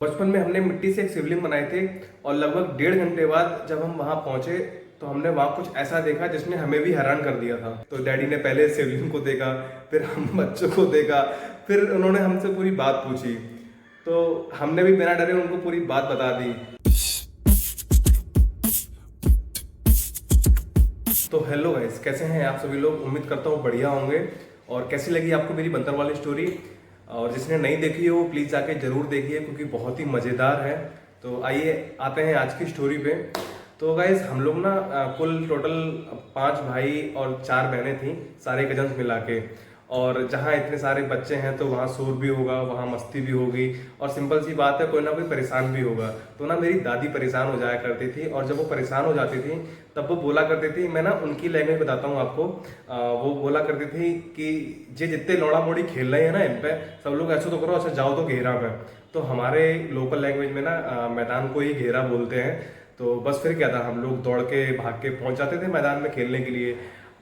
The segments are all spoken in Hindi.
बचपन में हमने मिट्टी से एक शिवलिंग बनाए थे और लगभग 1.5 घंटे बाद जब हम वहां पहुंचे तो हमने वहां कुछ ऐसा देखा जिसने हमें भी हैरान कर दिया था। तो डैडी ने पहले शिवलिंग को देखा, फिर हम बच्चों को देखा, फिर उन्होंने हमसे पूरी बात पूछी। तो हमने भी बिना डरे उनको पूरी बात बता दी। तो हेलो गाइस, कैसे हैं आप सभी लोग? उम्मीद करता हूँ बढ़िया होंगे। और कैसी लगी आपको मेरी बंदर वाली स्टोरी? और जिसने नहीं देखी हो वो प्लीज़ जाके ज़रूर देखिए क्योंकि बहुत ही मज़ेदार है। तो आइए आते हैं आज की स्टोरी पे। तो गाइस हम लोग ना कुल टोटल 5 भाई और 4 बहनें थी, सारे कजन्स मिला के। और जहाँ इतने सारे बच्चे हैं तो वहाँ शोर भी होगा, वहाँ मस्ती भी होगी और सिंपल सी बात है कोई ना कोई परेशान भी होगा। तो ना मेरी दादी परेशान हो जाया करती थी और जब वो परेशान हो जाती थी तब वो बोला करती थी, मैं ना उनकी लैंग्वेज बताता हूँ आपको। वो बोला करती थी कि जे जितने लौड़ा मोड़ी खेल रहे हैं ना इन पे सब लोग ऐसा तो करो, अच्छा जाओ तो घेरा पे। तो हमारे लोकल लैंग्वेज में ना मैदान को ही घेरा बोलते हैं। तो बस फिर क्या था, हम लोग दौड़ के भाग के पहुंच जाते थे मैदान में खेलने के लिए।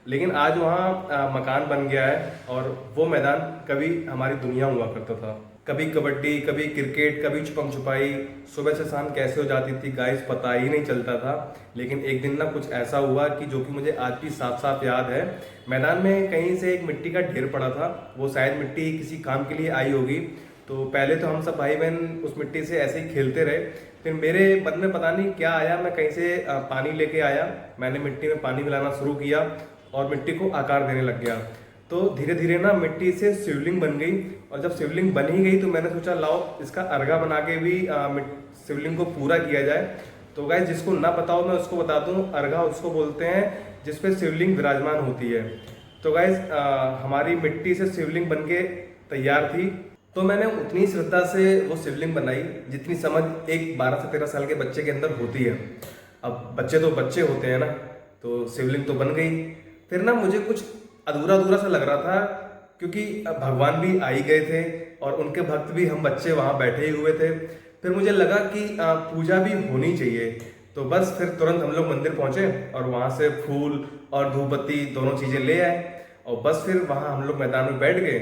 लेकिन आज वहाँ मकान बन गया है और वो मैदान कभी हमारी दुनिया हुआ करता था। कभी कबड्डी, कभी क्रिकेट, कभी छुपम छुपाई, सुबह से शाम कैसे हो जाती थी गाइस पता ही नहीं चलता था। लेकिन एक दिन ना कुछ ऐसा हुआ कि जो कि मुझे आज भी साफ साफ याद है। मैदान में कहीं से एक मिट्टी का ढेर पड़ा था, वो शायद मिट्टी किसी काम के लिए आई होगी। तो पहले तो हम सब भाई बहन उस मिट्टी से ऐसे ही खेलते रहे। फिर मेरे मन में पता नहीं क्या आया, मैं कहीं से पानी लेके आया, मैंने मिट्टी में पानी मिलाना शुरू किया और मिट्टी को आकार देने लग गया। तो धीरे धीरे ना मिट्टी से शिवलिंग बन गई। और जब शिवलिंग बन ही गई तो मैंने सोचा लाओ इसका अर्घा बना के भी शिवलिंग को पूरा किया जाए। तो गाइस जिसको ना पता हो मैं उसको बता दूं, अर्घा उसको बोलते हैं जिसपे शिवलिंग विराजमान होती है। तो गाइस हमारी मिट्टी से शिवलिंग बन के तैयार थी। तो मैंने उतनी श्रद्धा से वो शिवलिंग बनाई जितनी समझ एक 12 से 13 साल के बच्चे के अंदर होती है। अब बच्चे तो बच्चे होते हैं ना, तो शिवलिंग तो बन गई। फिर ना मुझे कुछ अधूरा अधूरा सा लग रहा था क्योंकि भगवान भी आ ही गए थे और उनके भक्त भी हम बच्चे वहाँ बैठे ही हुए थे। फिर मुझे लगा कि पूजा भी होनी चाहिए। तो बस फिर तुरंत हम लोग मंदिर पहुंचे और वहाँ से फूल और धूपबत्ती दोनों चीज़ें ले आए। और बस फिर वहाँ हम लोग मैदान में बैठ गए,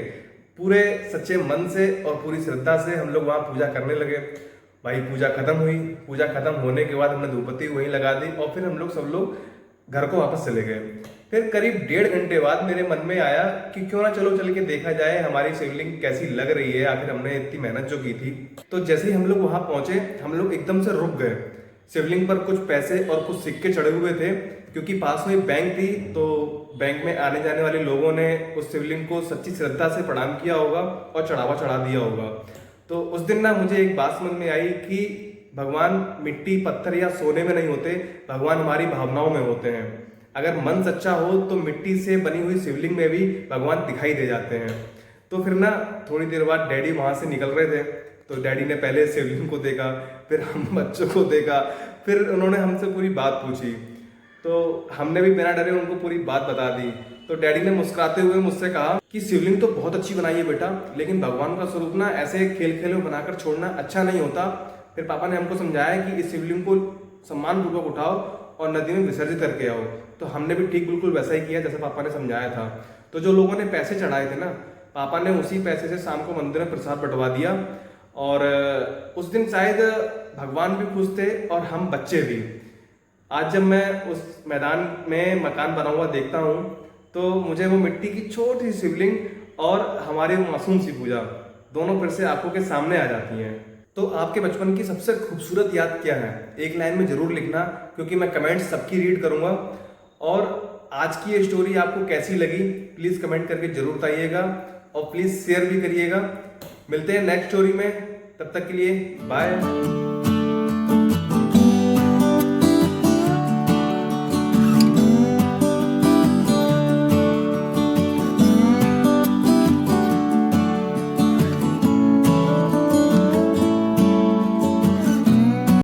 पूरे सच्चे मन से और पूरी श्रद्धा से हम लोग वहाँ पूजा करने लगे। भाई पूजा खत्म हुई, पूजा खत्म होने के बाद हमने धूपबत्ती वहीं लगा दी और फिर हम लोग सब लोग घर को वापस चले गए। फिर करीब 1.5 घंटे बाद मेरे मन में आया कि क्यों ना चलो चल के देखा जाए हमारी शिवलिंग कैसी लग रही है, आखिर हमने इतनी मेहनत जो की थी। तो जैसे ही हम लोग वहां पहुंचे हम लोग एकदम से रुक गए। शिवलिंग पर कुछ पैसे और कुछ सिक्के चढ़े हुए थे क्योंकि पास में बैंक थी। तो बैंक में आने जाने वाले लोगों ने उस शिवलिंग को सच्ची श्रद्धा से प्रणाम किया होगा और चढ़ावा चढ़ा दिया होगा। तो उस दिन ना मुझे एक बात समझ में आई कि भगवान मिट्टी पत्थर या सोने में नहीं होते, भगवान हमारी भावनाओं में होते हैं। अगर मन सच्चा हो तो मिट्टी से बनी हुई शिवलिंग में भी भगवान दिखाई दे जाते हैं। तो फिर ना थोड़ी देर बाद डैडी वहां से निकल रहे थे। तो डैडी ने पहले शिवलिंग को देखा, फिर हम बच्चों को देखा, फिर उन्होंने हमसे पूरी बात पूछी। तो हमने भी बिना डरे उनको पूरी बात बता दी। तो डैडी ने मुस्कुराते हुए मुझसे कहा कि शिवलिंग तो बहुत अच्छी बनाई है बेटा, लेकिन भगवान का स्वरूप ना ऐसे खेल खेल में बनाकर छोड़ना अच्छा नहीं होता। फिर पापा ने हमको समझाया कि इस शिवलिंग को सम्मान पूर्वक उठाओ और नदी में विसर्जित करके आओ। तो हमने भी ठीक बिल्कुल वैसा ही किया जैसे पापा ने समझाया था। तो जो लोगों ने पैसे चढ़ाए थे ना, पापा ने उसी पैसे से शाम को मंदिर में प्रसाद बंटवा दिया। और उस दिन शायद भगवान भी खुश थे और हम बच्चे भी। आज जब मैं उस मैदान में मकान बना हुआ देखता हूँ तो मुझे वो मिट्टी की छोटी सी शिवलिंग और हमारी मासूम सी पूजा दोनों फिर से आंखों के सामने आ जाती हैं। तो आपके बचपन की सबसे खूबसूरत याद क्या है? एक लाइन में जरूर लिखना क्योंकि मैं कमेंट सबकी रीड करूंगा। और आज की ये स्टोरी आपको कैसी लगी प्लीज कमेंट करके जरूर बताइएगा और प्लीज शेयर भी करिएगा। मिलते हैं नेक्स्ट स्टोरी में, तब तक के लिए बाय।